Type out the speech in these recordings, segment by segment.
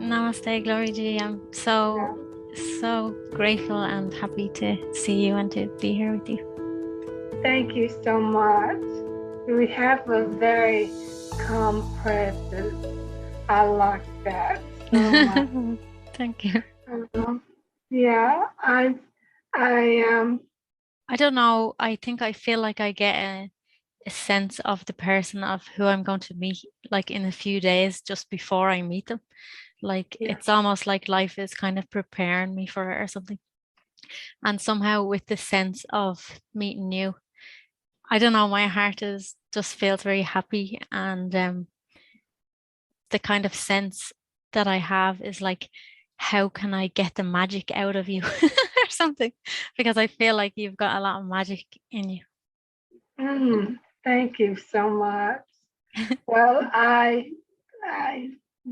Namaste, Gloriji. I'm so grateful and happy to see you and to be here with you. Thank you so much. We have a very calm presence. I like that so much. Thank you. Yeah, I don't know. I think I feel like I get a sense of the person of who I'm going to meet, like in a few days, just before I meet them. Like it's almost like life is kind of preparing me for it or something. And somehow with the sense of meeting you, I don't know, my heart is just feels very happy, and the kind of sense that I have is like, how can I get the magic out of you or something? Because I feel like you've got a lot of magic in you. Thank you so much. Well, I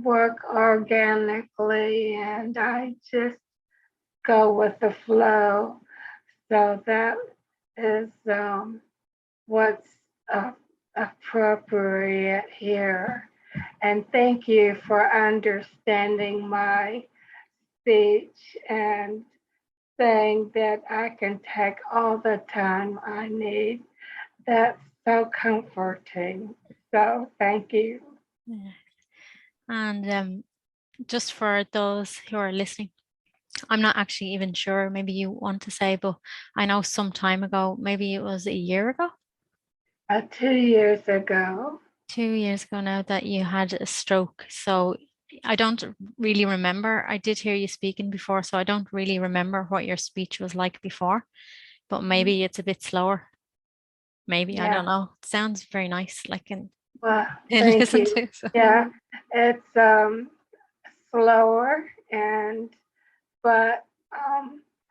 work organically and I just go with the flow. So that is what's appropriate here. And thank you for understanding my speech and saying that I can take all the time I need. That's so comforting. So thank you. Yeah. And just for those who are listening, I'm not actually even sure, maybe you want to say, but I know some time ago, maybe it was a year ago. 2 years ago. 2 years ago now that you had a stroke. So I don't really remember. I did hear you speaking before, so I don't really remember what your speech was like before, but maybe it's a bit slower. Maybe, I don't know. It sounds very nice, like in well, thank listen you. to. So. Yeah, it's slower but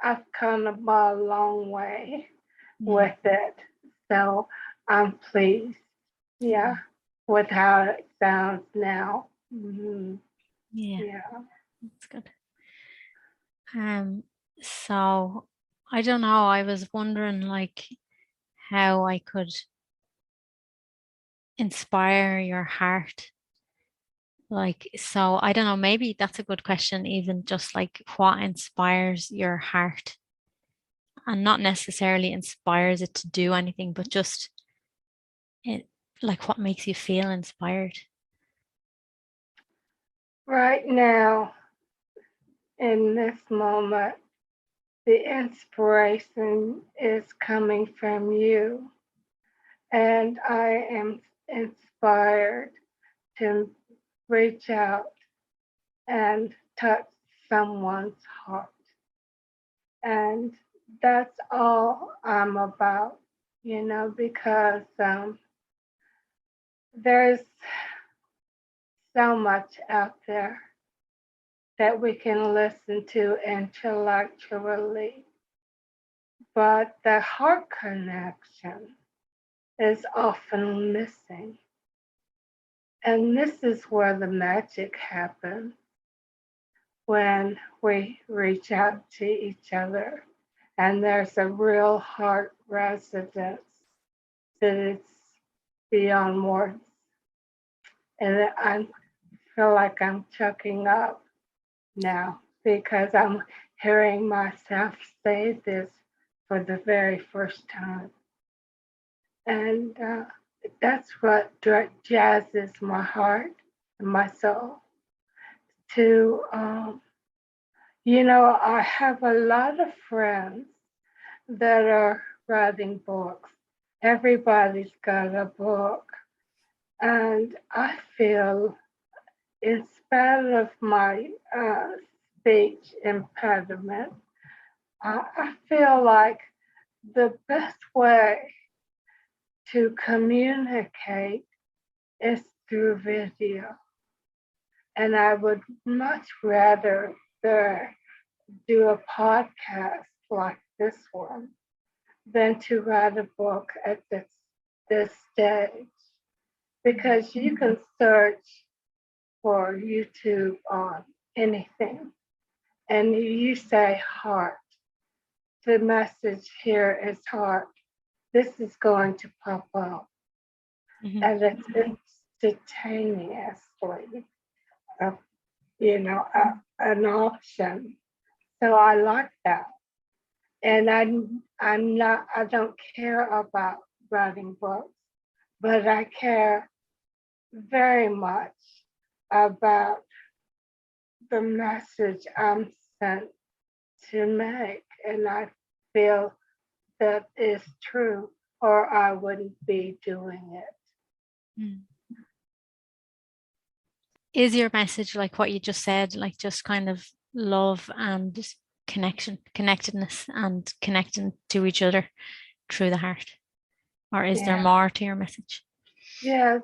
I've come a long way with it. So I'm pleased. Yeah, with how it sounds now. Yeah, that's good. So I don't know. I was wondering like how I could inspire your heart. Like, so I don't know, maybe that's a good question, even just like what inspires your heart, and not necessarily inspires it to do anything, but just it, like what makes you feel inspired. Right now, in this moment, the inspiration is coming from you. And I am inspired to reach out and touch someone's heart. And that's all I'm about, because there's so much out there that we can listen to intellectually, but the heart connection is often missing. And this is where the magic happens, when we reach out to each other and there's a real heart resonance that is beyond words. And I feel like I'm choking up now because I'm hearing myself say this for the very first time. And that's what jazzes my heart and my soul to, I have a lot of friends that are writing books. Everybody's got a book. And I feel, in spite of my speech impediment, I feel like the best way to communicate is through video. And I would much rather do a podcast like this one than to write a book at this stage. Because you can search for YouTube on anything and you say heart. The message here is heart. This is going to pop up. And it's instantaneously an option. So I like that. And I don't care about writing books, but I care very much about the message I'm sent to make. And I feel that is true, or I wouldn't be doing it. Mm. Is your message like what you just said, like just kind of love and connectedness and connecting to each other through the heart? Or is there Yeah. more to your message? Yeah,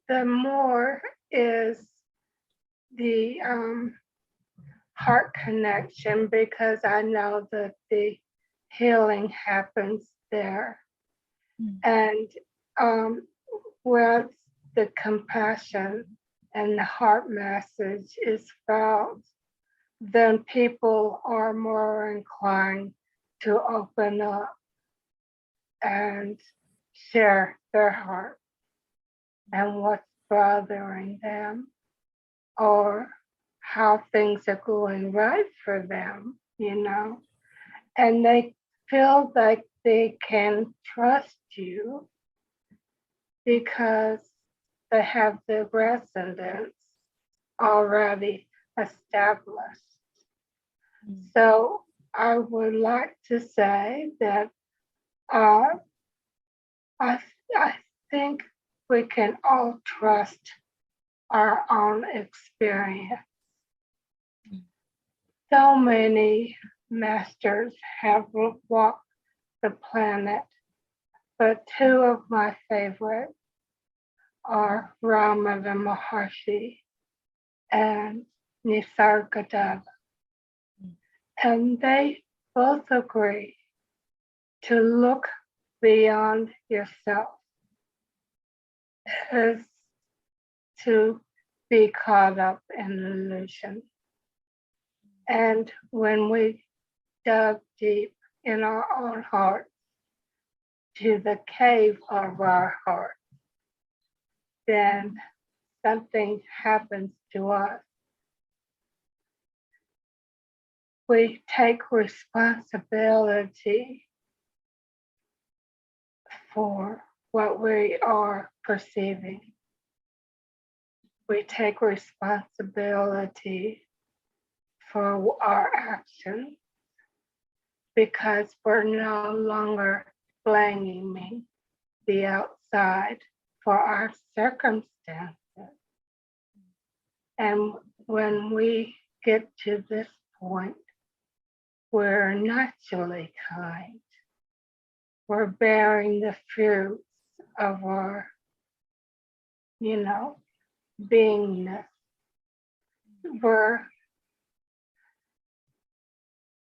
the more is the heart connection, because I know that the healing happens there. Mm. And where the compassion and the heart message is felt, then people are more inclined to open up and share their heart and what's bothering them, or how things are going right for them, and they feel like they can trust you because they have the resonance already established. Mm. So I would like to say that uh, I, I think we can all trust our own experience. Mm. So many masters have walked the planet, but two of my favorites are Ramana Maharshi and Nisargadatta. Mm. And they both agree to look beyond yourself is to be caught up in illusion. And when we dug deep in our own heart to the cave of our heart, then something happens to us. We take responsibility for what we are perceiving. We take responsibility for our actions, because we're no longer blaming the outside for our circumstances. And when we get to this point, we're naturally kind. We're bearing the fruits of our, beingness.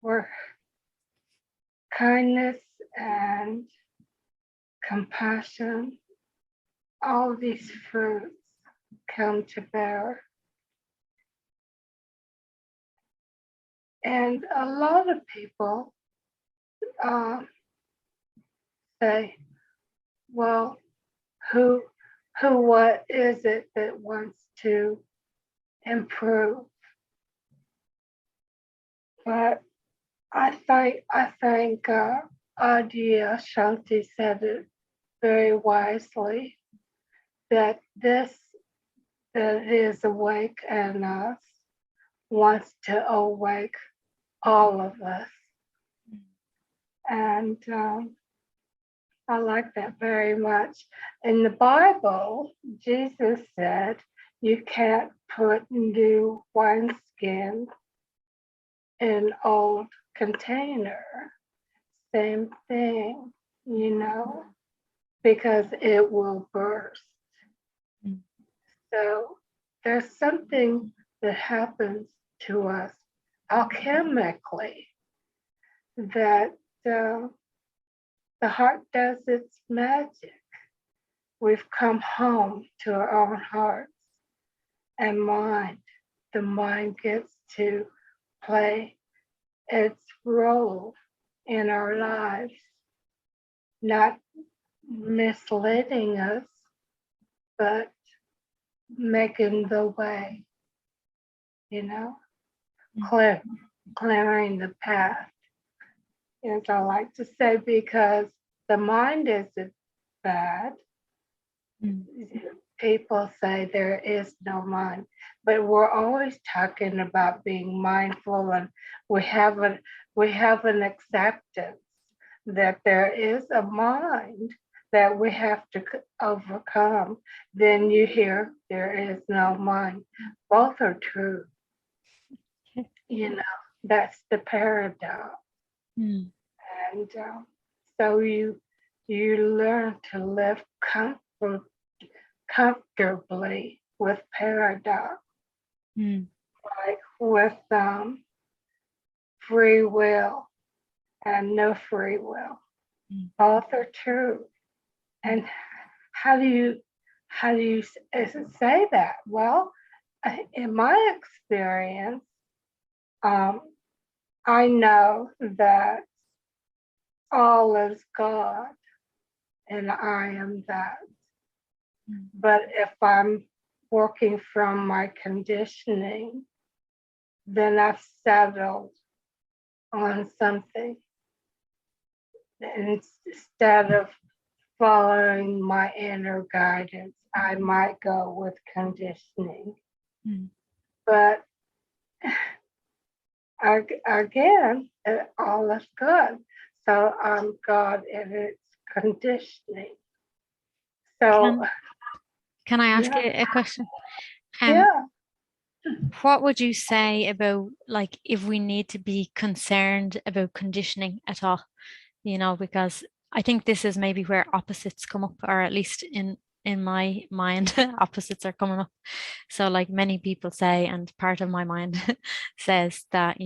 We're kindness and compassion. All these fruits come to bear. And a lot of people say, well, who, what is it that wants to improve? But I think Adia Shanti said it very wisely, that this that is awake in us wants to awake all of us. And I like that very much. In the Bible, Jesus said, you can't put new wineskin in old container. Same thing, because it will burst. Mm. So there's something that happens to us alchemically that the heart does its magic. We've come home to our own hearts and mind. The mind gets to play its role in our lives, not misleading us, but making the way, Mm. clearing the path, as I like to say, because the mind isn't bad. Mm. People say there is no mind, but we're always talking about being mindful, and we have an acceptance that there is a mind that we have to overcome. Then you hear there is no mind. Both are true. That's the paradox. Mm. And so you learn to live comfortably with paradox, Mm. like with free will and no free will. Mm. Both are true. And how do you say that? Well, in my experience, I know that all is God and I am that. Mm. But if I'm working from my conditioning, then I've settled on something. And instead of following my inner guidance, I might go with conditioning. Mm. But again, all is good. So I'm God and it's conditioning. So, Can I ask yeah, you a question? Um, yeah. what would you say about like if we need to be concerned about conditioning at all? Because I think this is maybe where opposites come up, or at least in my mind, opposites are coming up. So like many people say, and part of my mind says that,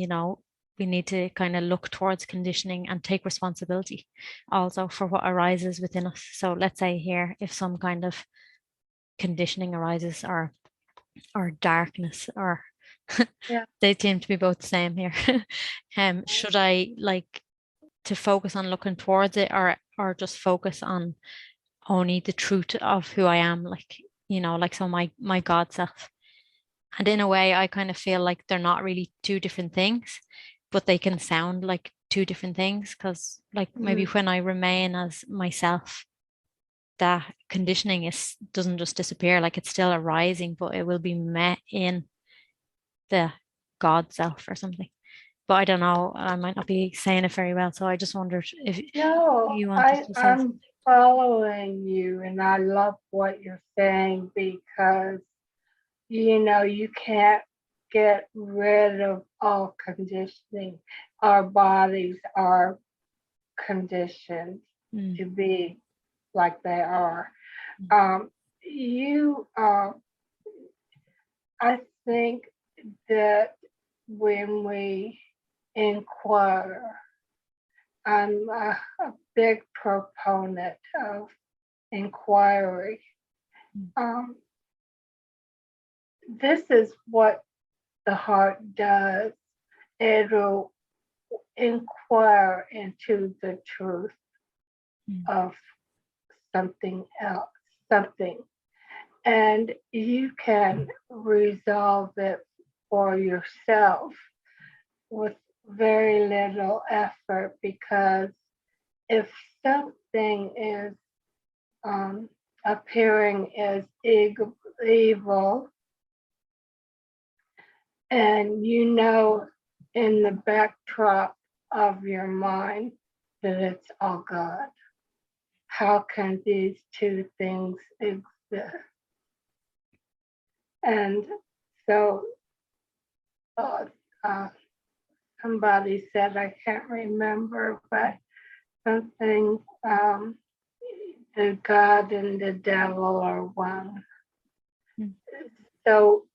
we need to kind of look towards conditioning and take responsibility also for what arises within us. So let's say here, if some kind of conditioning arises or darkness or Yeah. they seem to be both the same here. Should I like to focus on looking towards it or just focus on only the truth of who I am, like, like so my God self. And in a way, I kind of feel like they're not really two different things, but they can sound like two different things because like maybe when I remain as myself, that conditioning doesn't just disappear, like it's still arising, but it will be met in the God self or something. But I don't know, I might not be saying it very well. So I just wondered if No, you wanted to say I'm something. following you and I love what you're saying because, you can't get rid of all conditioning. Our bodies are conditioned Mm. to be like they are. Mm. You, I think that when we inquire, I'm a big proponent of inquiry. Mm. Um, this is what the heart does. It'll inquire into the truth Mm. of something else, something, and you can resolve it for yourself with very little effort because if something is um, appearing as evil, and in the backdrop of your mind that it's all God. How can these two things exist? And so uh, uh, somebody said, I can't remember, but something, the God and the devil are one. Mm. So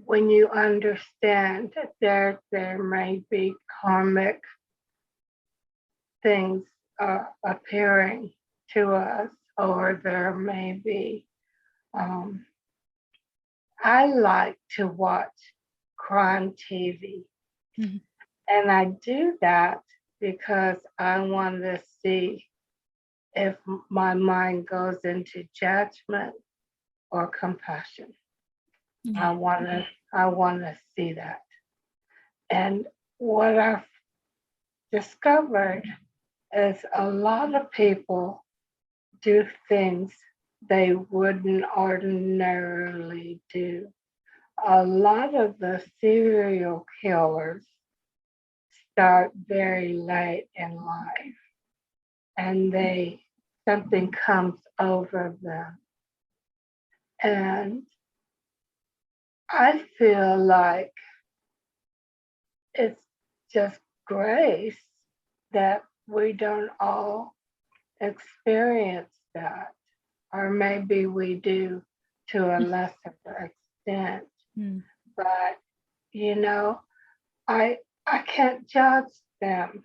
when you understand that there may be karmic things appearing to us, or there may be. I like to watch crime TV, Mm. and I do that because I want to see if my mind goes into judgment. or compassion. Yeah. I want to see that. And what I've discovered is a lot of people do things they wouldn't ordinarily do. A lot of the serial killers start very late in life and something comes over them. And I feel like it's just grace that we don't all experience that, or maybe we do to a lesser extent. Mm. But you know, I I can't judge them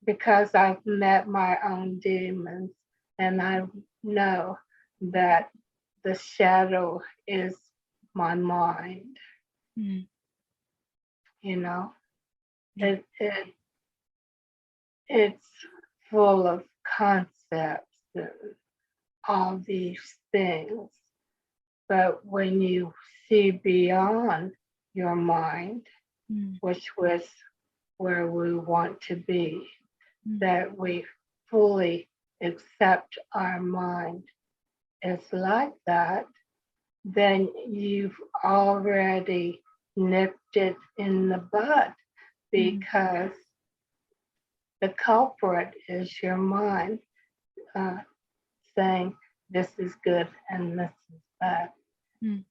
because I've met my own demons, and I know that the shadow is my mind. Mm. You know, Yeah. it's full of concepts and all these things. But when you see beyond your mind, Mm. which was where we want to be, Mm. that we fully accept our mind is like that, then you've already nipped it in the bud Mm. because the culprit is your mind uh, saying this is good and this is bad. Mm.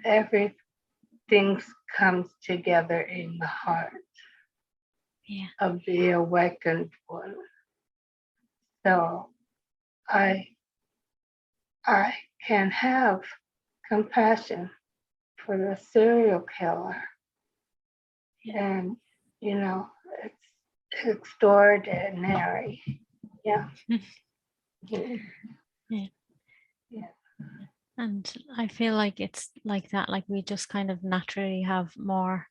Everything comes together in the heart Yeah. of the awakened one. So I I can have compassion for the serial killer, Yeah. and you know it's extraordinary. Yeah. Mhm. Yeah. Yeah. And I feel like it's like that, like we just kind of naturally have more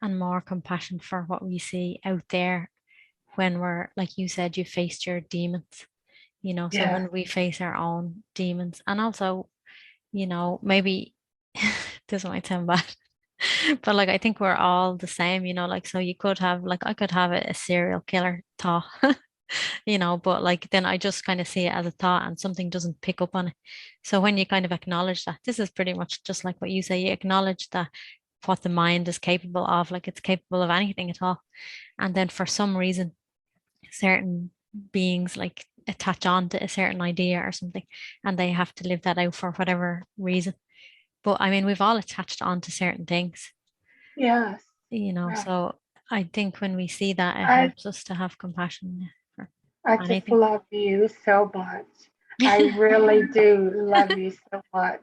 and more compassion for what we see out there when we're, like you said, you faced your demons, so Yeah. when we face our own demons, and also, maybe this might sound bad, but like I think we're all the same, like so you could have, like I could have a serial killer thought, but like then I just kind of see it as a thought and something doesn't pick up on it. So when you kind of acknowledge that, this is pretty much just like what you say, you acknowledge that what the mind is capable of, like it's capable of anything at all. And then for some reason, certain beings like attach on to a certain idea or something, and they have to live that out for whatever reason. But I mean, we've all attached on to certain things, Yes. Right. so I think when we see that, it I helps us to have compassion for I just anything. love you so much. I really do love you so much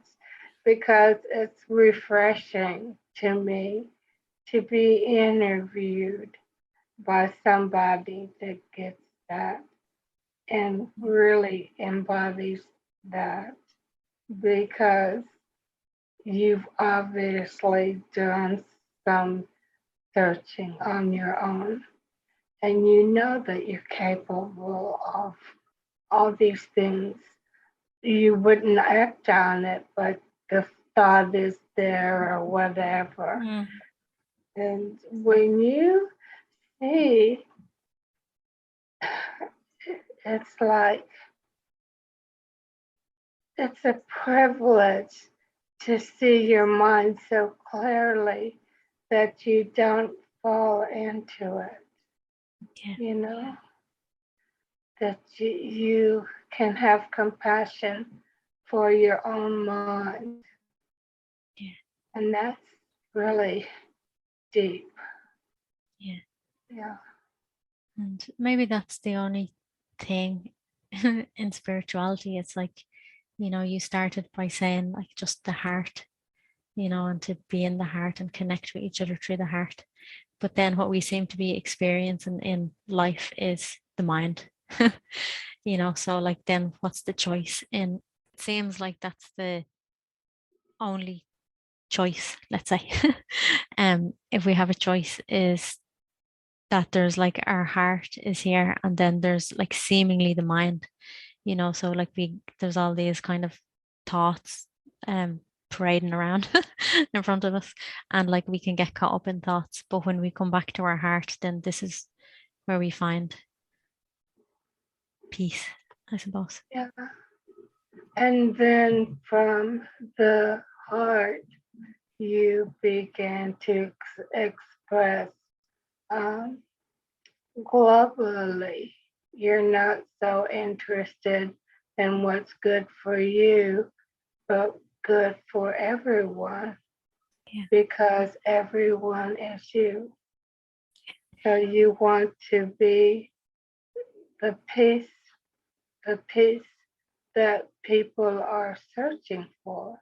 because it's refreshing to me to be interviewed by somebody that gets that and really embodies that because you've obviously done some searching on your own and you know that you're capable of all these things. You wouldn't act on it, but the thought is there or whatever. Mm. And when you see, it's like it's a privilege to see your mind so clearly that you don't fall into it, Yeah, you know, that you can have compassion for your own mind. yeah, And that's really deep. yeah. Yeah. And maybe that's the only thing in spirituality. It's like, you started by saying like just the heart, and to be in the heart and connect with each other through the heart. But then what we seem to be experiencing in life is the mind. So like then what's the choice in, it seems like that's the only choice, let's say. If we have a choice, is that there's like our heart is here and then there's like seemingly the mind, so like there's all these kind of thoughts parading around in front of us, and like we can get caught up in thoughts. But when we come back to our heart, then this is where we find peace, I suppose. Yeah. And then from the heart, you begin to express um, globally. You're not so interested in what's good for you, but good for everyone, Yeah. because everyone is you. So you want to be the peace, the peace that people are searching for,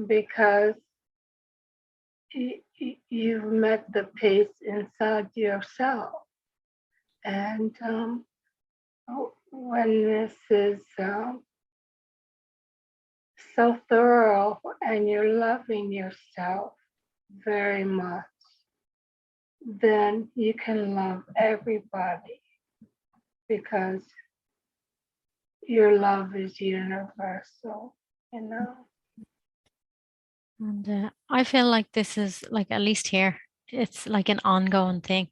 because you've met the peace inside yourself. And when this is so thorough and you're loving yourself very much, then you can love everybody, because your love is universal, you know? And I feel like this is like, at least here, it's like an ongoing thing.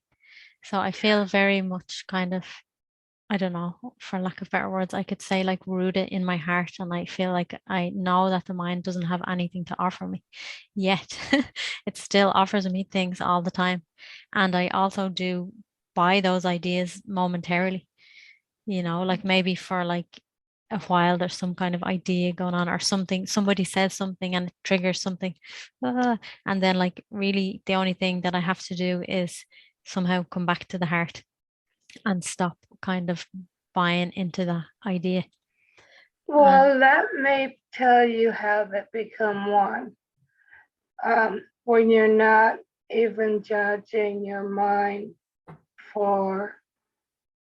So I feel very much kind of, I don't know, for lack of better words, I could say like rooted in my heart. And I feel like I know that the mind doesn't have anything to offer me yet. It still offers me things all the time. And I also do buy those ideas momentarily, like maybe for like a while there's some kind of idea going on or something, somebody says something and it triggers something. And then like really the only thing that I have to do is somehow come back to the heart and stop kind of buying into the idea. Well, that may tell you how that become one. When you're not even judging your mind for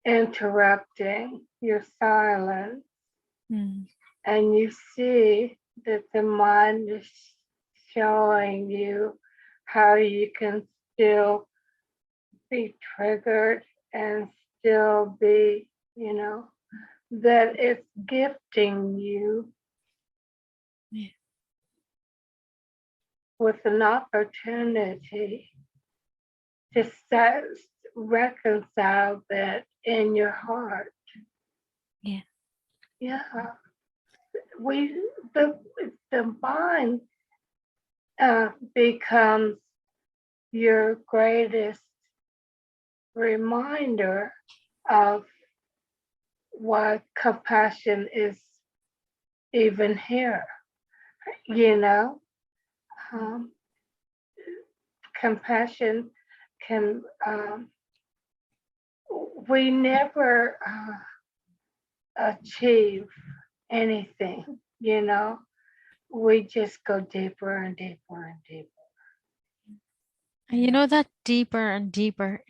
interrupting your silence, and you see that the mind is showing you how you can still be triggered and still be, that it's gifting you with an opportunity to reconcile that in your heart. Yeah. Yeah. The mind becomes your greatest reminder of why compassion is even here. You know, compassion can, we never achieve anything, we just go deeper and deeper and deeper. And that deeper and deeper,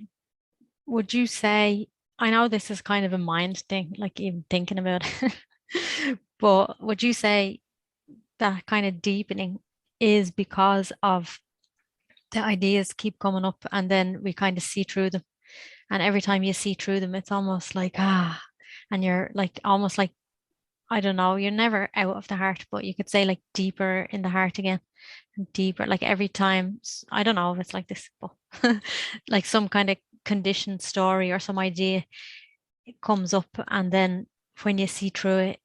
would you say, I know this is kind of a mind thing, like even thinking about it, but would you say that kind of deepening is because of the ideas keep coming up and then we kind of see through them? And every time you see through them, it's almost like, and you're like, almost like, I don't know, you're never out of the heart, but you could say like deeper in the heart again and deeper. Like every time, I don't know if it's like this, but like some kind of conditioned story or some idea, it comes up. And then when you see through it,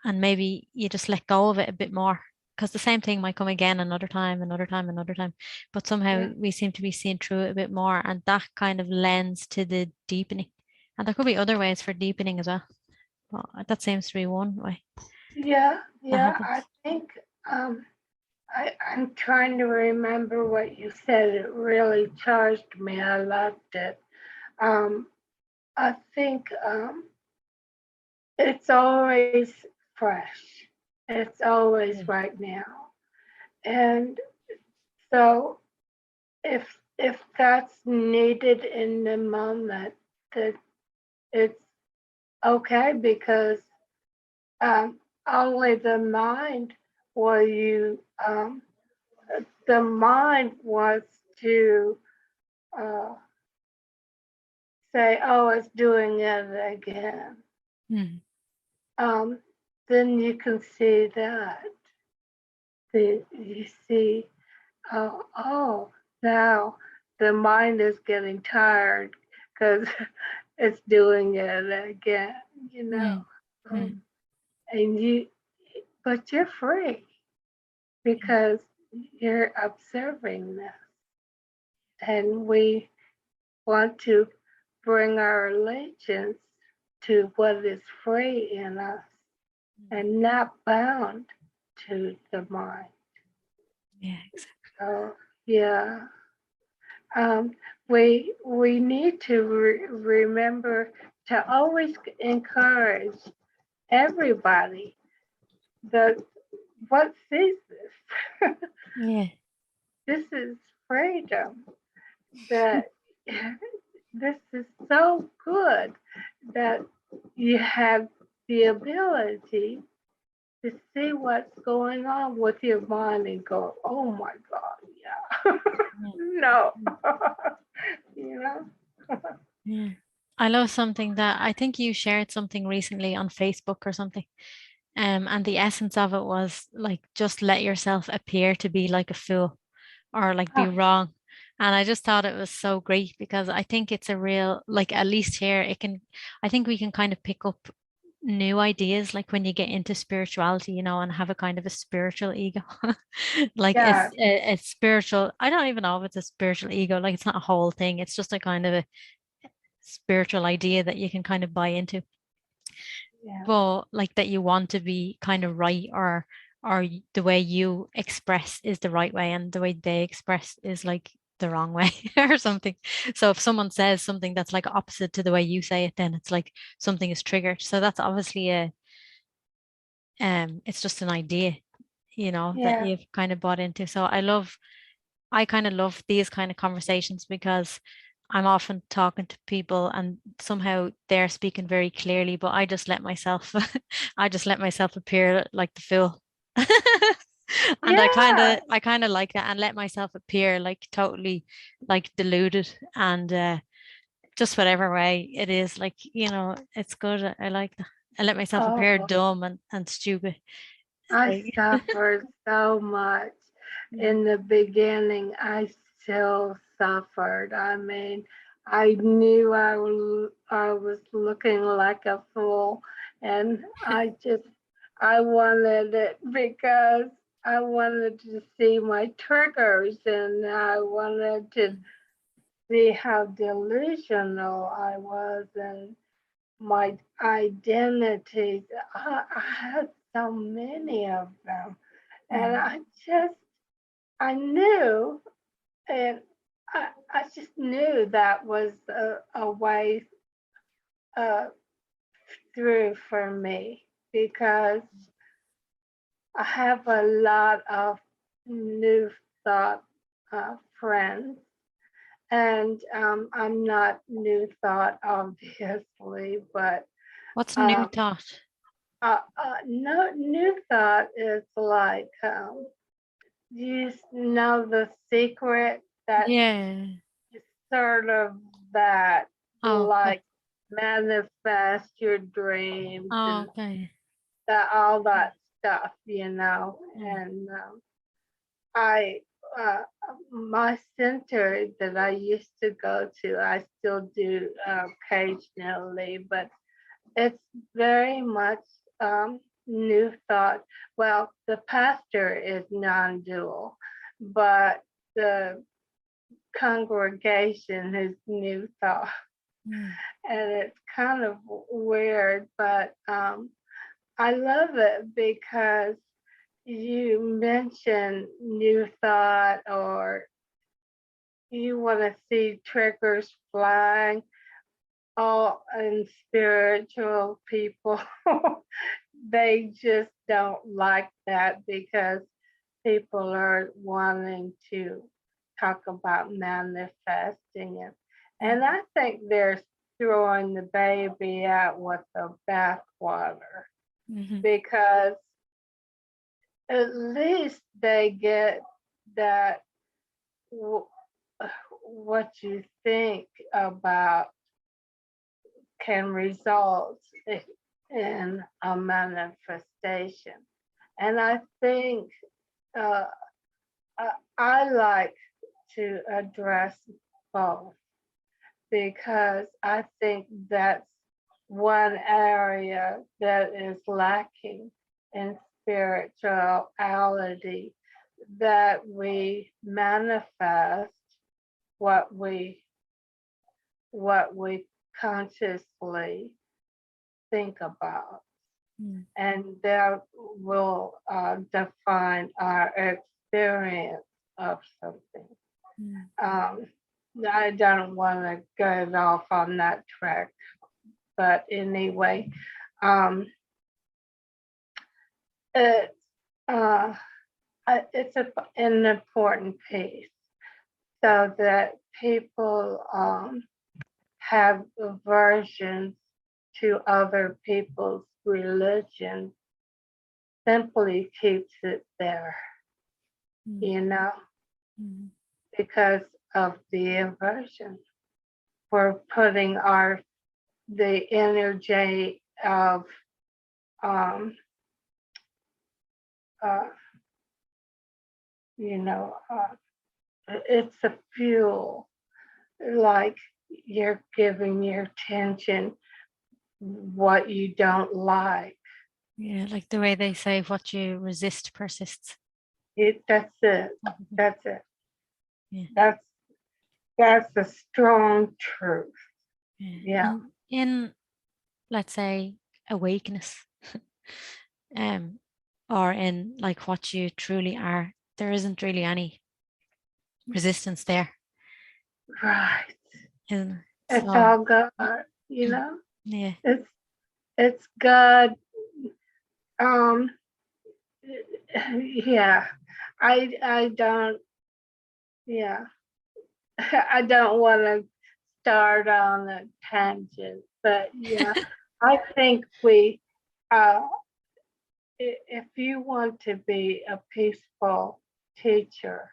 and maybe you just let go of it a bit more, because the same thing might come again another time, another time, another time. But somehow we seem to be seeing through it a bit more. And that kind of lends to the deepening. And there could be other ways for deepening as well. Well, that seems to be one way. Yeah, I think I'm trying to remember what you said. It really charged me. I loved it. I think it's always fresh. It's always right now. And so if that's needed in the moment, that it's okay, because only the mind will the mind wants to say, oh, it's doing it again. then you can see that. You see, oh, now the mind is getting tired because it's doing it again, you know. Mm, mm, Um, and but you're free because you're observing this. And we want to bring our allegiance to what is free in us mm. and not bound to the mind. Yeah, exactly. So, yeah, um, we need to remember to always encourage everybody that what sees this. Yeah. This is freedom. That this is so good that you have the ability to see what's going on with your mind and go, oh my God, yeah. Yeah. No. You know? Yeah. I love something that I think you shared something recently on Facebook or something. And the essence of it was like just let yourself appear to be like a fool or like be Ah, wrong. And I just thought it was so great because I think it's a real, like at least here, I think we can kind of pick up new ideas like when you get into spirituality, and have a kind of a spiritual ego. Like yeah. it's spiritual. I don't even know if it's a spiritual ego, like it's not a whole thing. It's just a kind of a spiritual idea that you can kind of buy into, Yeah. but like that you want to be kind of right, or the way you express is the right way and the way they express is like the wrong way or something. So if someone says something that's like opposite to the way you say it, then it's like something is triggered. So that's obviously it's just an idea, that Yeah. you've kind of bought into. So I kind of love these kind of conversations because I'm often talking to people and somehow they're speaking very clearly, but I just let myself I just let myself appear like the fool. And I kind Yeah. of I kind of like that and let myself appear like totally like deluded and just whatever way it is, like, it's good. I like that. I let myself appear Oh, dumb and stupid. I Like, suffered so much mm, in the beginning. I still suffered. I mean, I knew I was looking like a fool, and I wanted it because I wanted to see my triggers and I wanted to see how delusional I was and my identities. I had so many of them. And mm, I knew, and I just knew that was a way uh, through for me because I have a lot of new thought friends. And I'm not new thought, obviously, but what's new um, thought? no, new thought is like you know the secret that Yeah. sort of that Oh, okay. like manifest your dreams Oh, and okay. all that stuff, you know. Mm, And I, uh, my center that I used to go to, I still do occasionally, but it's very much new thought. Well, the pastor is non-dual, but the congregation is new thought. mm, And it's kind of weird, but I love it because you mentioned new thought or you want to see triggers flying. All and spiritual people, they just don't like that because people are wanting to talk about manifesting it. And mm, I think they're throwing the baby out with the bathwater mhm, because at least they get that what you think about can result. in a manifestation. And I think uh, I like to address both because I think that's one area that is lacking in spirituality, that we manifest what we consciously think about, and that will define our experience of something. I don't want to get off on that track, but anyway, it, it's an important piece so that people have aversions to other people's religion simply keeps it there, you know, because of the aversion. We're putting the energy of it's a fuel, like you're giving your attention what you don't like. Yeah, like the way they say, what you resist persists. That's it. That's it. Yeah. That's a strong truth. Yeah. In, let's say, awakeness, or in like what you truly are, there isn't really any resistance there. Right. It's So, all God, you know? yeah. It's God. Yeah. I don't, yeah. I don't want to start on a tangent, but yeah, I think if you want to be a peaceful teacher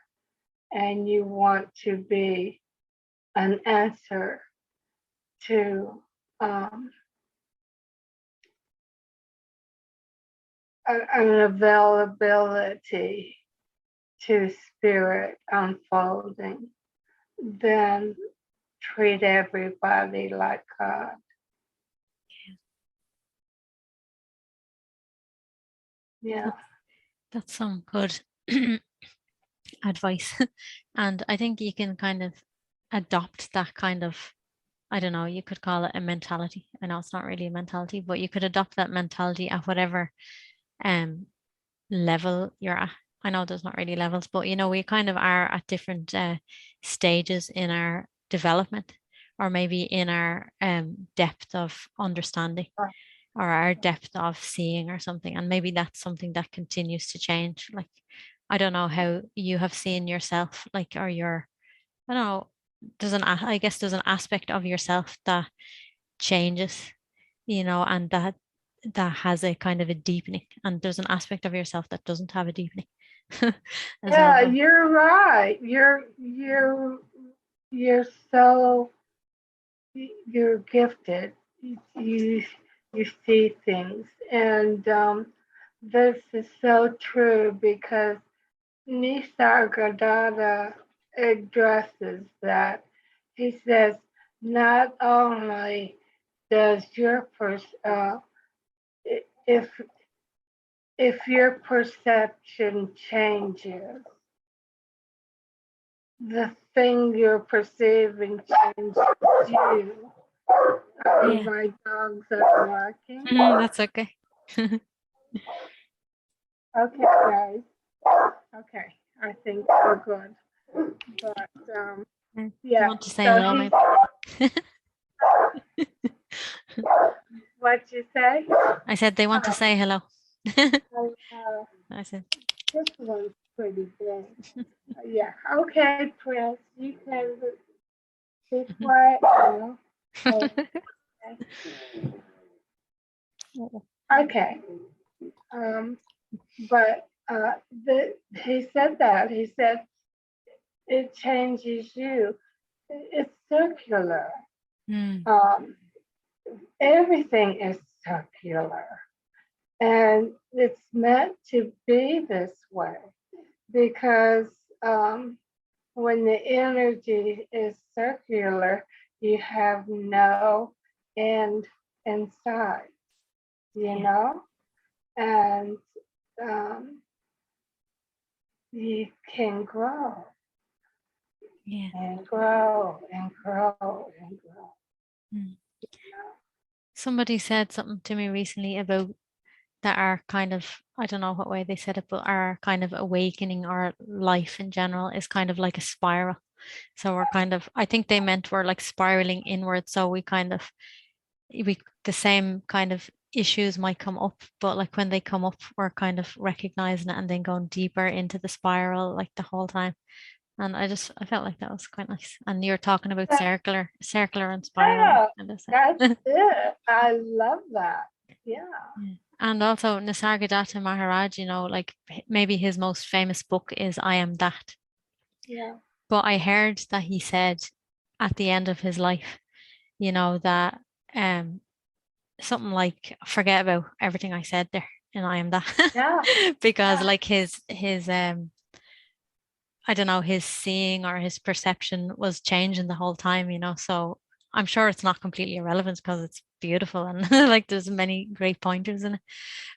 and you want to be an answer to an availability to spirit unfolding, then treat everybody like God. Yeah. That's some good advice. And I think you can kind of adopt that kind of, I don't know, you could call it a mentality. I know it's not really a mentality, but you could adopt that mentality at whatever level you're at. I know there's not really levels, but we kind of are at different stages in our development, or maybe in our depth of understanding, or our depth of seeing, or something. And maybe that's something that continues to change. Like, I don't know how you have seen yourself, like, or I don't know, I guess there's an aspect of yourself that changes, and that has a kind of a deepening, and there's an aspect of yourself that doesn't have a deepening. Yeah, you're right. You're gifted. You see things, and this is so true because Nisargadatta addresses that. He says not only does if your perception changes, the thing you're perceiving changes you. Yeah. My dogs are barking. That's okay. Okay, guys. Okay, I think we're good. But yeah. You want to say hello, maybe? What'd you say? I said they want to say hello. I said this one's pretty big. Yeah. Okay, Prince, you can be quiet now. Okay. But he said that. He said it changes you. It's circular. Everything is circular. And it's meant to be this way because when the energy is circular, you have no end inside, you know, and you can grow and grow and grow and grow. Somebody said something to me recently about that our kind of, I don't know what way they said it, but our kind of awakening, our life in general is kind of like a spiral. So we're kind of, I think they meant we're like spiraling inward. So we kind of, the same kind of issues might come up, but like when they come up, we're kind of recognizing it and then going deeper into the spiral like the whole time. And I felt like that was quite nice. And you're talking about circular and spiral. Yeah, that's it. I love that. Yeah. And also Nisargadatta Maharaj, like maybe his most famous book is I Am That. Yeah. But I heard that he said at the end of his life, that something like forget about everything I said there and I am that. Yeah. Because like his I don't know, his seeing or his perception was changing the whole time, so I'm sure it's not completely irrelevant because it's beautiful and like there's many great pointers in it.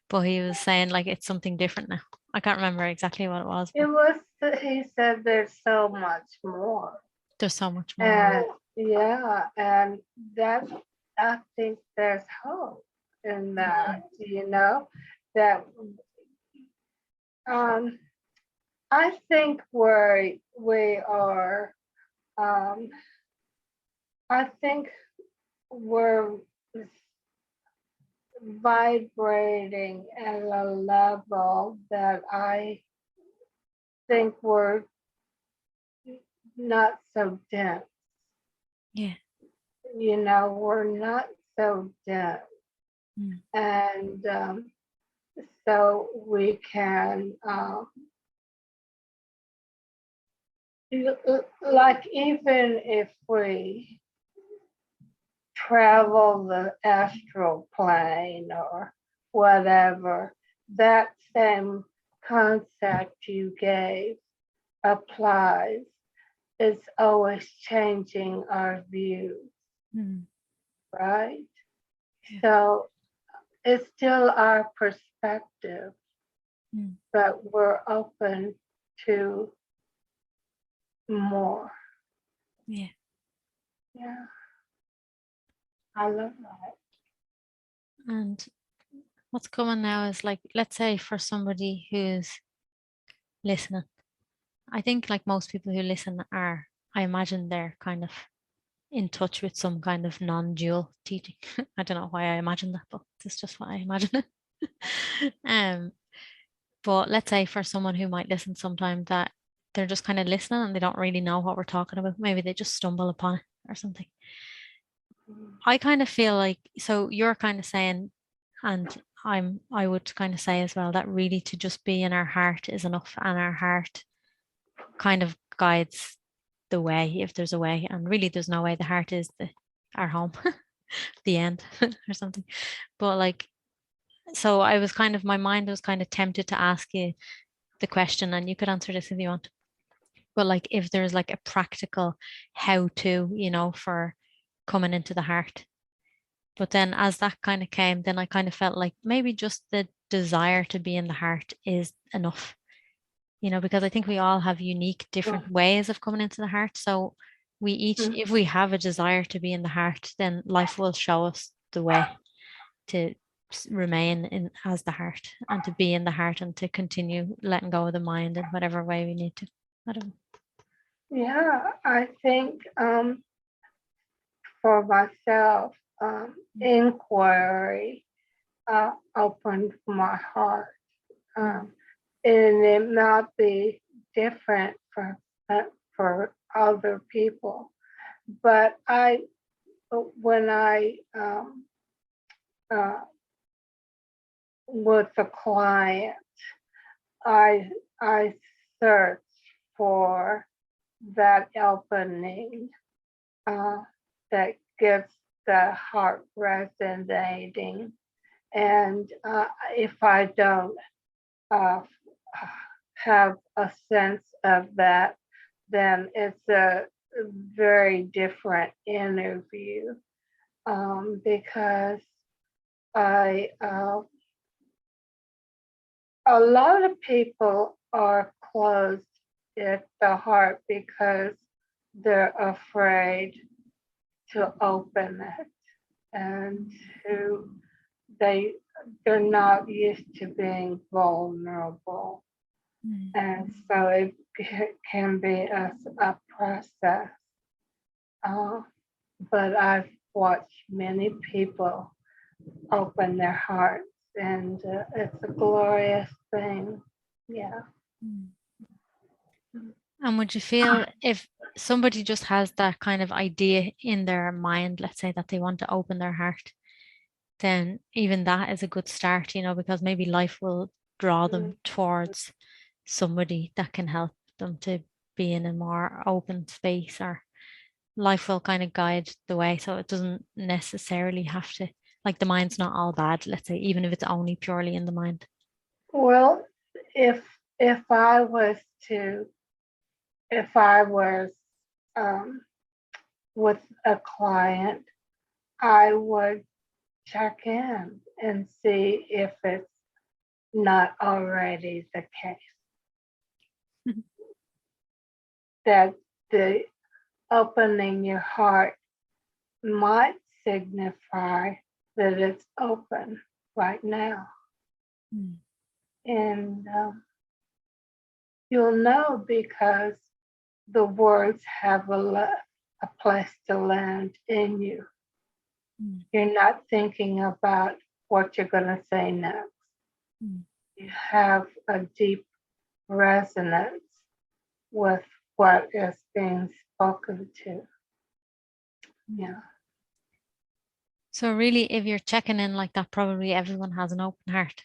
But he was saying like it's something different now. I can't remember exactly what it was. It was, he said there's so much more. There's so much more. And yeah, and that, I think there's hope in that, that I think we are, I think we're vibrating at a level that I think we're not so dense. Yeah. We're not so dense. And so we can, like, even if we travel the astral plane or whatever, that same concept you gave applies. It's always changing our views, right? Yeah. So it's still our perspective, but we're open to more. Yeah. Yeah. I love that. And what's coming now is like, let's say for somebody who's listening, I think like most people who listen are, I imagine they're kind of in touch with some kind of non-dual teaching. I don't know why I imagine that, but it's just what I imagine it. But let's say for someone who might listen sometime that they're just kind of listening and they don't really know what we're talking about. Maybe they just stumble upon it or something. I kind of feel like, so you're kind of saying, and I would kind of say as well that really to just be in our heart is enough, and our heart kind of guides the way if there's a way, and really there's no way. The heart is our home, the end or something. But like, so I was kind of, my mind was kind of tempted to ask you the question, and you could answer this if you want. But like, if there's like a practical how to, for coming into the heart. But then as that kind of came, then I kind of felt like maybe just the desire to be in the heart is enough, because I think we all have unique, different ways of coming into the heart. So we each, if we have a desire to be in the heart, then life will show us the way to remain in as the heart and to be in the heart and to continue letting go of the mind in whatever way we need to. I don't know. Yeah, I think for myself, inquiry opened my heart. And it might be different for other people, but when I with a client, I search for that opening that gets the heart resonating And if I don't uh, have a sense of that, then it's a very different interview, because I a lot of people are closed at the heart because they're afraid to open it, and to they they're not used to being vulnerable, Mm. and so it can be a process. Uh, but I've watched many people open their hearts, and it's a glorious thing. Yeah. Mm. And would you feel if somebody just has that kind of idea in their mind, let's say that they want to open their heart, then even that is a good start, because maybe life will draw them towards somebody that can help them to be in a more open space, or life will kind of guide the way. So it doesn't necessarily have to, like, the mind's not all bad, let's say, even if it's only purely in the mind. Well, if if I was to if I was um, with a client, I would check in and see if it's not already the case that the opening your heart might signify that it's open right now. Mm. And you'll know because the words have a place to land in you. Mm. You're not thinking about what you're going to say next. Mm. You have a deep resonance with what is being spoken to. Yeah. So really, if you're checking in like that, probably everyone has an open heart.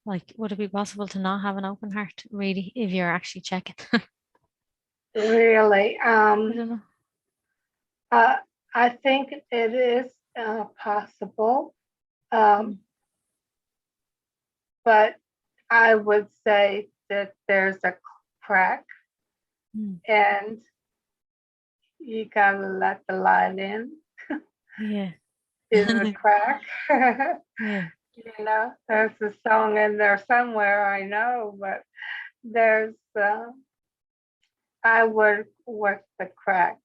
Like, would it be possible to not have an open heart, really, if you're actually checking? Really. I don't know. Uh, I think it is possible, um, Mm. but I would say that there's a crack, Mm. and you gotta let the light in Yeah. in the crack. Yeah. There's a song in there somewhere, I know, but there's I work with the crack.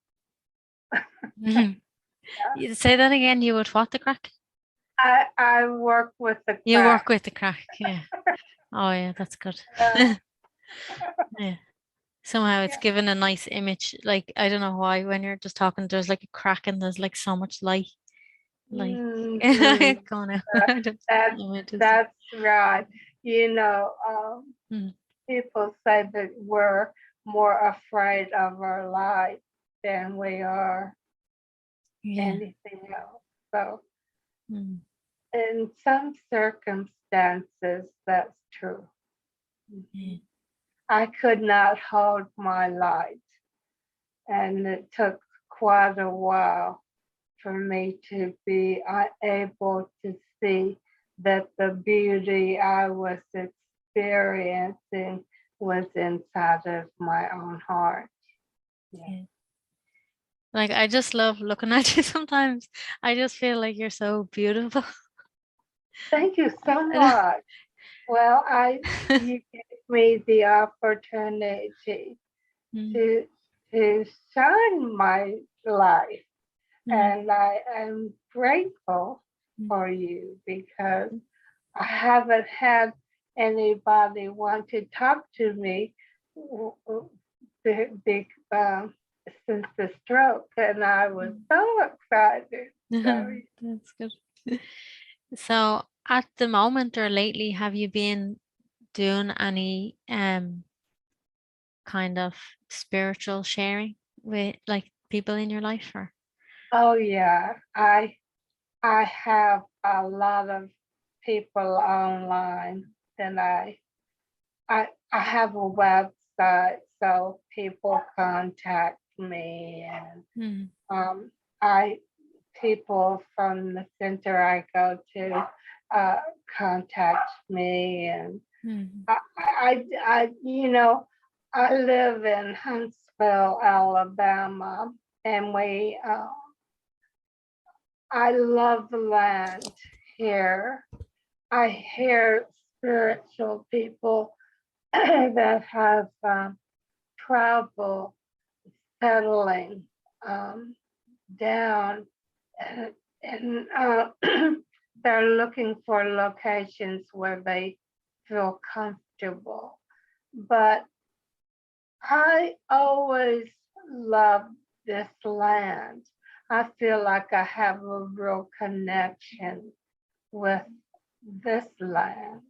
Mhm. You say that again. You would what, the crack? I work with the You crack. work with the crack. Yeah. Oh, yeah, that's good. Uh, Yeah. Somehow it's yeah. given a nice image. Like, I don't know why, when you're just talking, there's like a crack and there's like so much light. Like, Mhm. going out. Uh, I don't that know. It is. that's right. You know, Mm. people say that we're more afraid of our light than we are Yeah. anything else. So, Mm. in some circumstances, that's true. Yeah. Mhm. I could not hold my light, and it took quite a while for me to be able to see that the beauty I was experiencing was inside of my own heart. Yeah. Yeah. Like, I just love looking at you sometimes. I just feel like you're so beautiful. Thank you so I don't- much. Well, you gave me the opportunity Mm. to to shine my life, Mm. and I am grateful Mm. for you because I haven't had anybody want to talk to me big, since the stroke, and I was Mm. so excited. So That's good. So at the moment or lately, have you been doing any kind of spiritual sharing with like people in your life, or? oh yeah, I have a lot of people online, and I have a website, so people contact me, and Mm. I people from the center I go to, contact me, and Mhm. I live in Huntsville, Alabama, and I love the land here. I hear spiritual people that have trouble settling um, down, and, and they're looking for locations where they feel comfortable. But I always loved this land. I feel like I have a real connection with this land.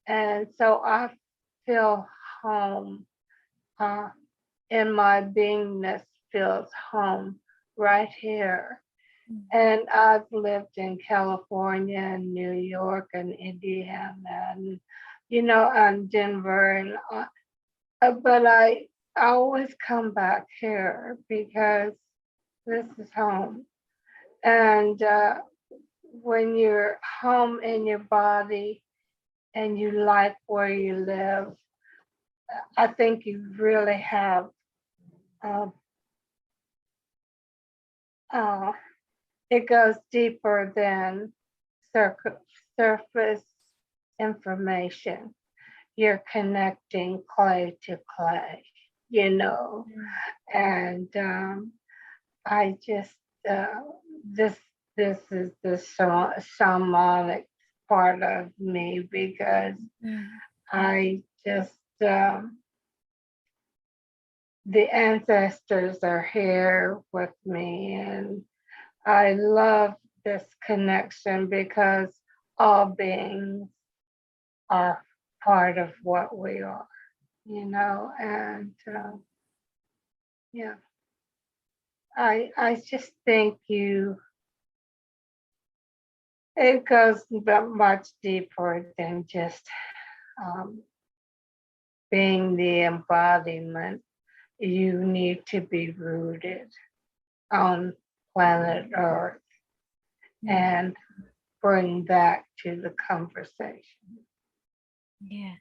And so I feel home uh, in my beingness feels home right here. And I've lived in California and New York and Indiana and Denver, but I always come back here because this is home. And when you're home in your body and you like where you live, I think you really have uh, uh, it goes deeper than surface information. You're connecting clay to clay, and I just uh, this this is the shamanic part of me because Mm. I just the ancestors are here with me, and I love this connection because all beings are part of what we are, and yeah, I just think it goes much deeper than just um, being the embodiment. You need to be rooted on planet Earth and bring back to the conversation. Yeah.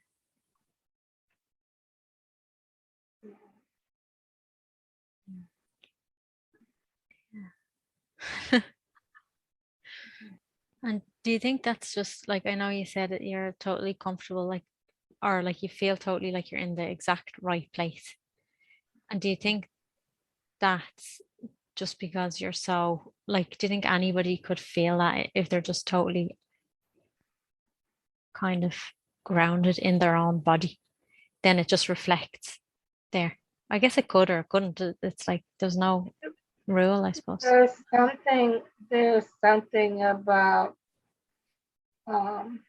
And do you think that's just like, I know you said that you're totally comfortable, like, or like you feel totally like you're in the exact right place. And do you think that's just because you're so, like, do you think anybody could feel that if they're just totally kind of grounded in their own body? Then it just reflects there. I guess it could or it couldn't. It's like there's no rule, I suppose. There's something about um,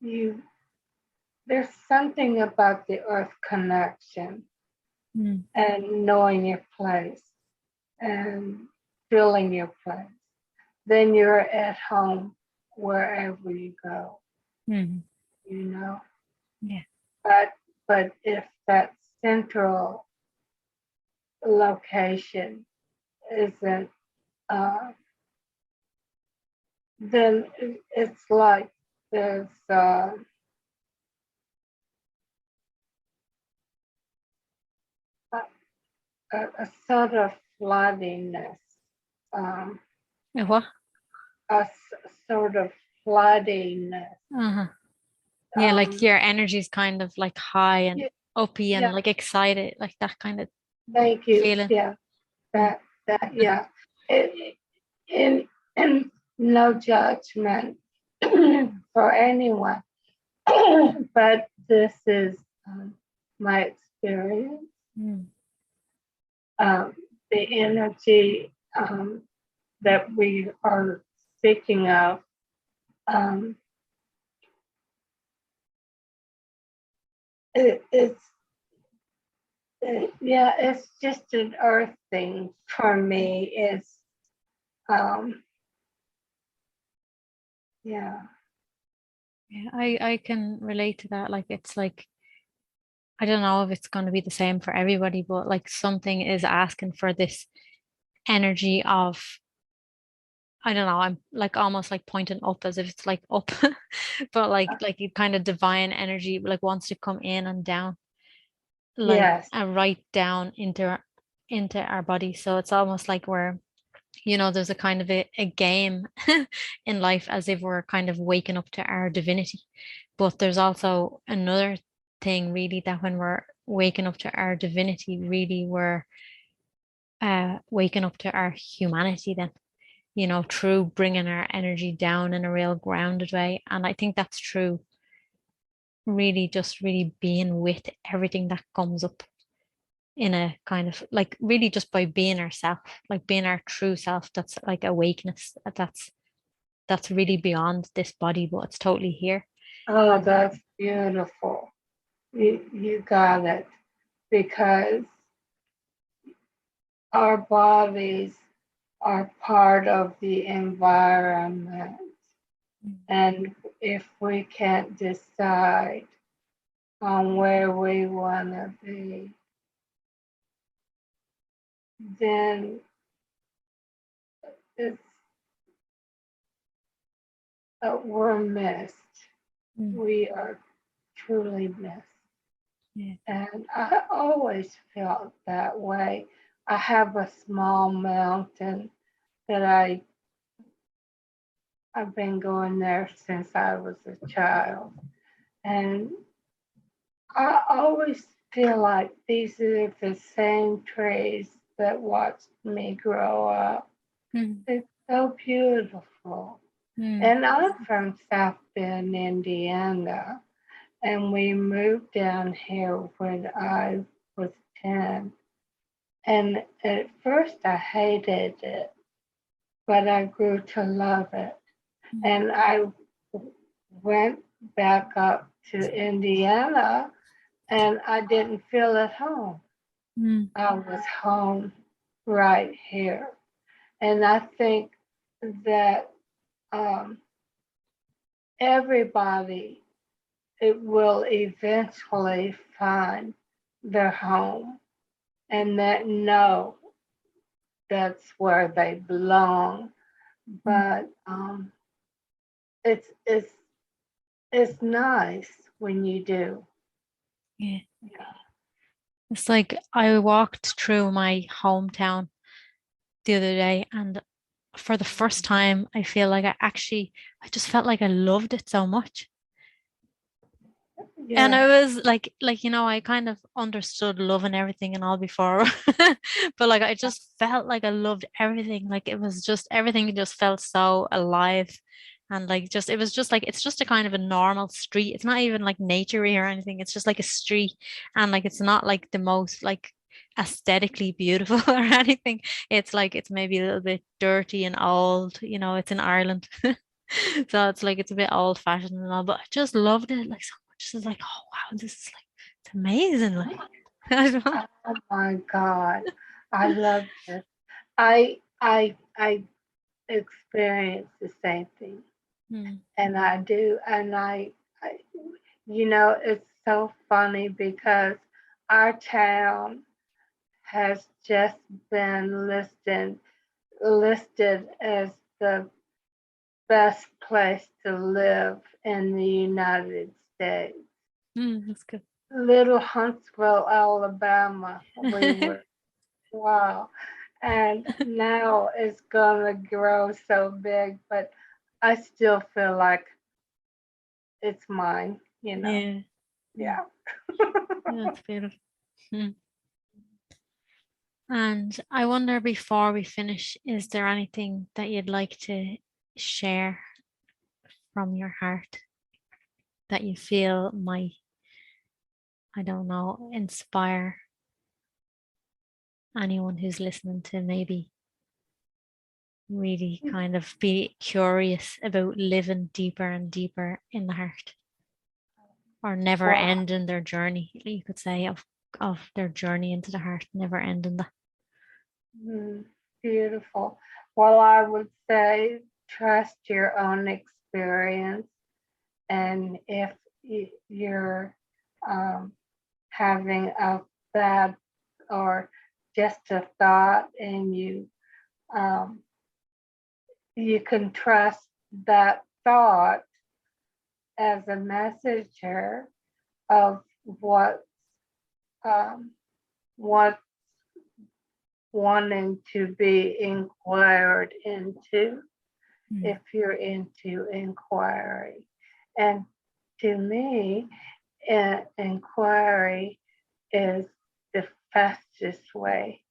you. There's something about the earth connection Mm. and knowing your place and feeling your place. Then you're at home wherever you go, Mm. you know. Yeah. But if that central location isn't, uh, then it's like there's a, a sort of floodiness, um, What? sort of floodiness. Uh-huh. Yeah, like your energy is kind of like high and Yeah, uppy and yeah, like excited, like that kind of thank you. feeling. Yeah, Mm. yeah. It, in no judgment for anyone, but this is my experience. Mm. Um, the energy that we are speaking of, um, it's yeah, it's just an earth thing for me. It's um, yeah, Yeah, I can relate to that. Like it's like I don't know if it's going to be the same for everybody, but like something is asking for this energy of, I don't know, I'm like almost like pointing up as if it's like up, but like it kind of divine energy like wants to come in and down, like Yes. and right down into our body. So it's almost like we're, there's a kind of a game in life as if we're kind of waking up to our divinity. But there's also another thing really, that when we're waking up to our divinity, really we're waking up to our humanity then, through bringing our energy down in a real grounded way. And I think that's true, really just really being with everything that comes up in a kind of like really just by being ourself, like being our true self. That's like awakeness. That's really beyond this body, but it's totally here. Oh, that's beautiful. You got it. Because our bodies are part of the environment. And if we can't decide on where we want to be, then it's we're missed. Mm. We are truly missed. Yeah. And I always felt that way. I have a small mountain that I've been going there since I was a child. And I always feel like these are the same trees that watched me grow up. Mm. It's so beautiful. Mm. And I'm from South Bend, Indiana, and we moved down here when I was 10. And at first I hated it, but I grew to love it. And I went back up to Indiana and I didn't feel at home. Mm. I was home right here. And I think that everybody it will eventually find their home and that know that's where they belong. Mm. But it's it's it's nice when you do. Yeah. It's like I walked through my hometown the other day, and for the first time, I feel like I just felt like I loved it so much. And Yeah. I was like, I kind of understood love and everything and all before, but like I just felt like I loved everything. Like it was just everything just felt so alive. And like just it was just like it's just a kind of a normal street. It's not even like naturey or anything. It's just like a street. And like it's not like the most like aesthetically beautiful or anything. It's like it's maybe a little bit dirty and old, it's in Ireland. So it's like it's a bit old fashioned and all, but I just loved it like so much. It's like, oh wow, this is like it's amazing. Like I don't know. Oh my God. I love this. I experience the same thing. Mm. And I do. And I it's so funny because our town has just been listed as the best place to live in the United States. That's good. Little Huntsville, Alabama. We were, wow. And now it's going to grow so big, but I still feel like it's mine. Yeah. Mm. Yeah. Yeah, that's beautiful. Mm. And I wonder before we finish, is there anything that you'd like to share from your heart that you feel might, I don't know, inspire anyone who's listening to maybe really kind of be curious about living deeper and deeper in the heart, or never Wow. ending their journey, you could say, of their journey into the heart, never ending that. Beautiful. Well, I would say trust your own experience. And if you're having a bad or just a thought and you you can trust that thought as a messenger of um, what's wanting to be inquired into, if you're into inquiry. And to me, inquiry is the fastest way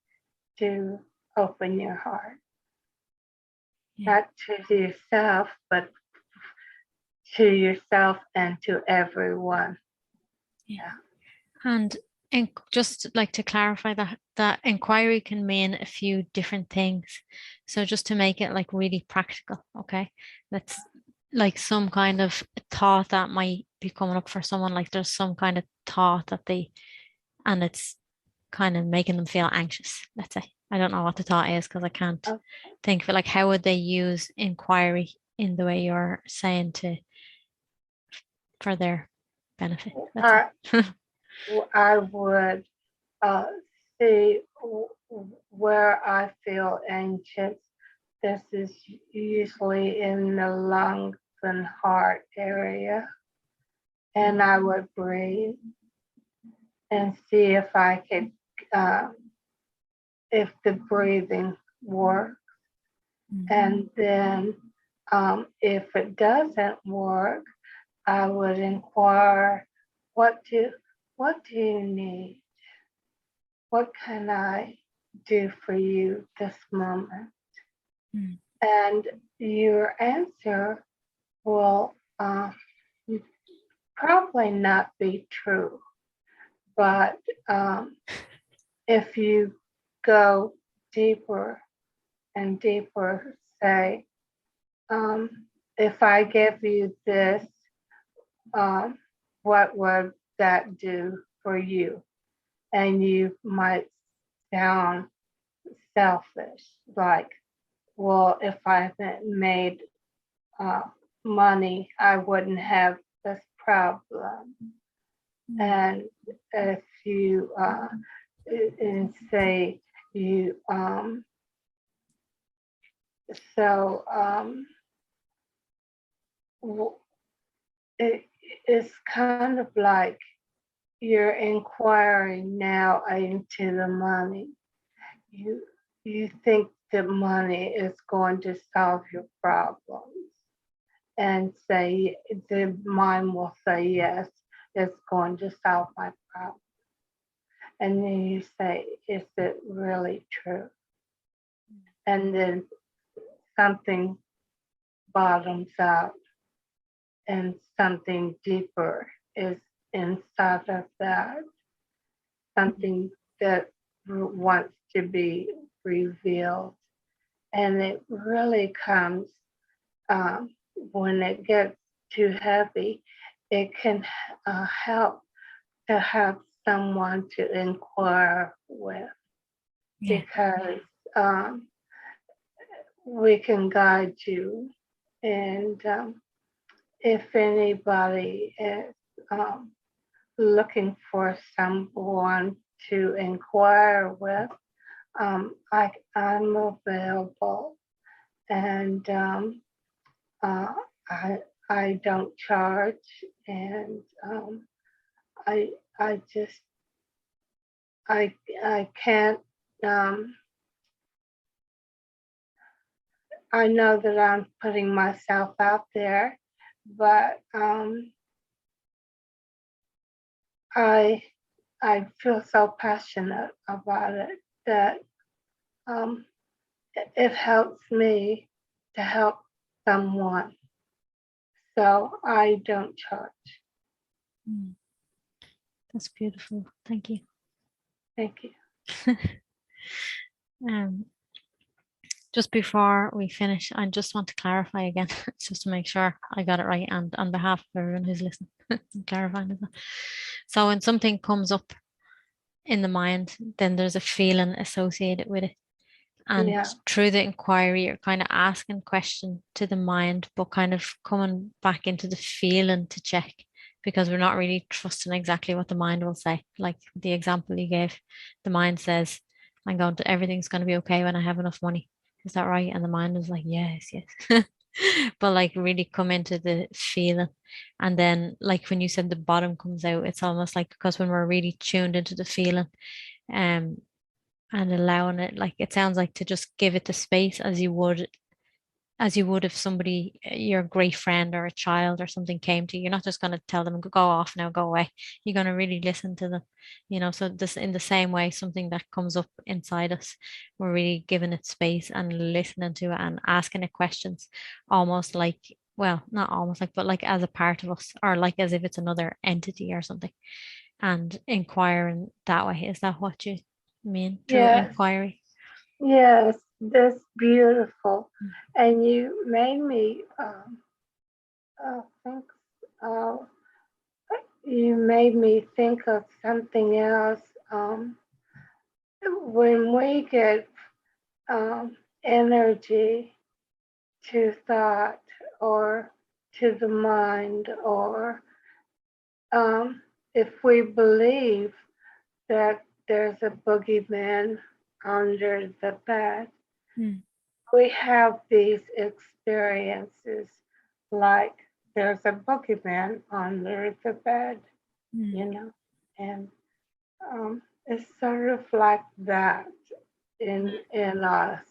to open your heart, not to yourself, but to yourself and to everyone. Yeah. And just like to clarify that inquiry can mean a few different things. So just to make it like really practical, okay? That's like some kind of thought that might be coming up for someone, like there's some kind of thought that and it's kind of making them feel anxious, let's say. I don't know what the thought is because I can't think of it. Like, how would they use inquiry in the way you're saying for their benefit? I would see where I feel anxious. This is usually in the lungs and heart area. And I would breathe and see if I could, if the breathing works. And then if it doesn't work, I would inquire, what do you need? What can I do for you this moment? And your answer will probably not be true. But if you go deeper and deeper, say, if I give you this, what would that do for you? And you might sound selfish, like, well, if I hadn't made money, I wouldn't have this problem. And if you say you, it's kind of like you're inquiring now into the money. You think the money is going to solve your problems, and say the mind will say yes, it's going to solve my problem. And then you say, is it really true? And then something bottoms out and something deeper is inside of that, something that wants to be revealed. And it really comes when it gets too heavy. It can help to have someone to inquire with, because we can guide you. And if anybody is looking for someone to inquire with, I'm available, and I don't charge, and I just I can't. I know that I'm putting myself out there, but I feel so passionate about it that it helps me to help someone. So I don't charge. That's beautiful. Thank you. Thank you. Just before we finish, I just want to clarify again, just to make sure I got it right, and on behalf of everyone who's listening, clarifying as well. So when something comes up in the mind, then there's a feeling associated with it. And through the inquiry, you're kind of asking question to the mind, but kind of coming back into the feeling to check, because we're not really trusting exactly what the mind will say. Like the example you gave, the mind says, everything's going to be okay when I have enough money. Is that right? And the mind is like, yes, yes. But like really come into the feeling. And then like when you said the bottom comes out, it's almost like because when we're really tuned into the feeling, um, and allowing it, like it sounds like to just give it the space as you would if somebody, your great friend or a child or something came to you. You're not just going to tell them, go off now, go away. You're going to really listen to them, So, this in the same way, something that comes up inside us, we're really giving it space and listening to it and asking it questions, almost like, well, not almost like, but like as a part of us, or like as if it's another entity or something, and inquiring that way. Is that what you mean through Yes, inquiry? yes, that's beautiful. And you made me think. Uh, you made me think of something else. Um, when we get energy to thought or to the mind, or if we believe that there's a boogeyman under the bed, Mm, we have these experiences like there's a boogeyman under the bed, mm, and it's sort of like that in us,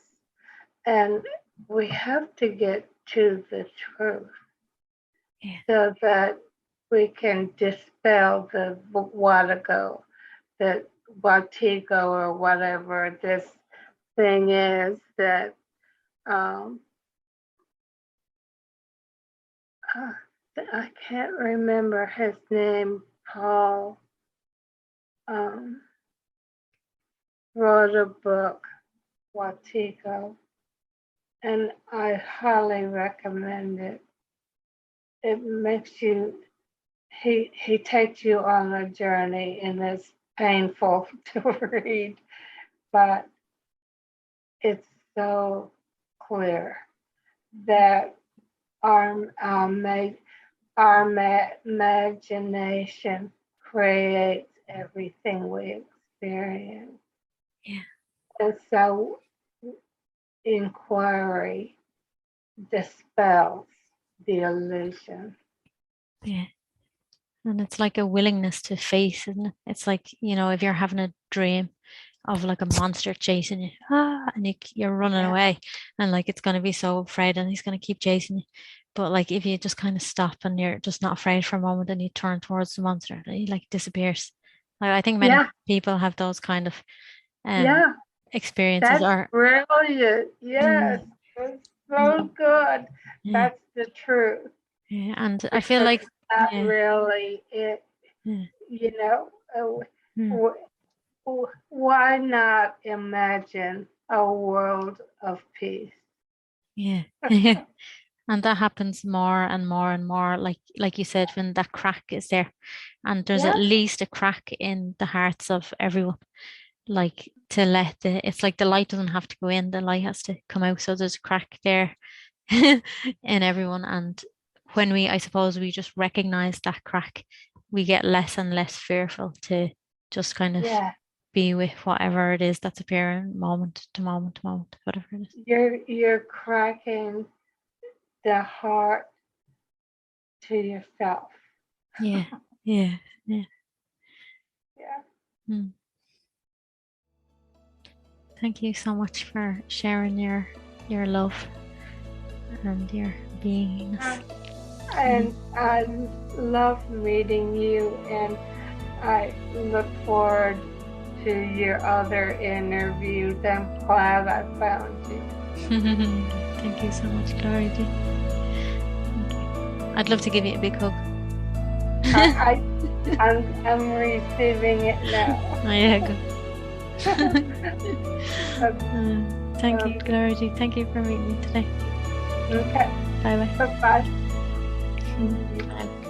and we have to get to the truth yeah, so that we can dispel the watago, the watigo, or whatever this thing is that um, uh, I can't remember his name. Paul um, wrote a book, Watigo, and I highly recommend it. It makes you, he takes you on a journey, and it's painful to read, but it's so clear that our imagination creates everything we experience. yeah, And so inquiry dispels the illusion. yeah. And it's like a willingness to face, isn't it? It's like, if you're having a dream of like a monster chasing you, and you're running Yeah. away, and like it's going to be so afraid, and he's going to keep chasing you. But like if you just kind of stop and you're just not afraid for a moment, and you turn towards the monster, and he like disappears. Like I think many Yeah. people have those kind of um Yeah. experiences, That's or brilliant. Yes. mm, It's yeah, so good. yeah, That's the truth. yeah. And I feel Because like, it's not yeah, really it, yeah, you know. mm, Why not imagine a world of peace? yeah. And that happens more and more and more, like you said, when that crack is there, and there's at Yeah. least a crack in the hearts of everyone. Like to let it's like the light doesn't have to go in, the light has to come out. So there's a crack there in everyone. And when I suppose we just recognize that crack, we get less and less fearful to just kind of Yeah. be with whatever it is that's appearing moment to moment to moment, whatever it is. You're cracking the heart to yourself. Yeah, yeah, yeah. Yeah. Mm. Thank you so much for sharing your love and your beingness. And I love meeting you, and I look forward to your other interviews. I'm glad I found you. Thank you so much, Gloriji. I'd love to give you a big hug. I'm receiving it now. Oh, yeah, good. Thank you, Gloriji. Thank you for meeting me today. Okay. Bye bye. Bye-bye. Bye.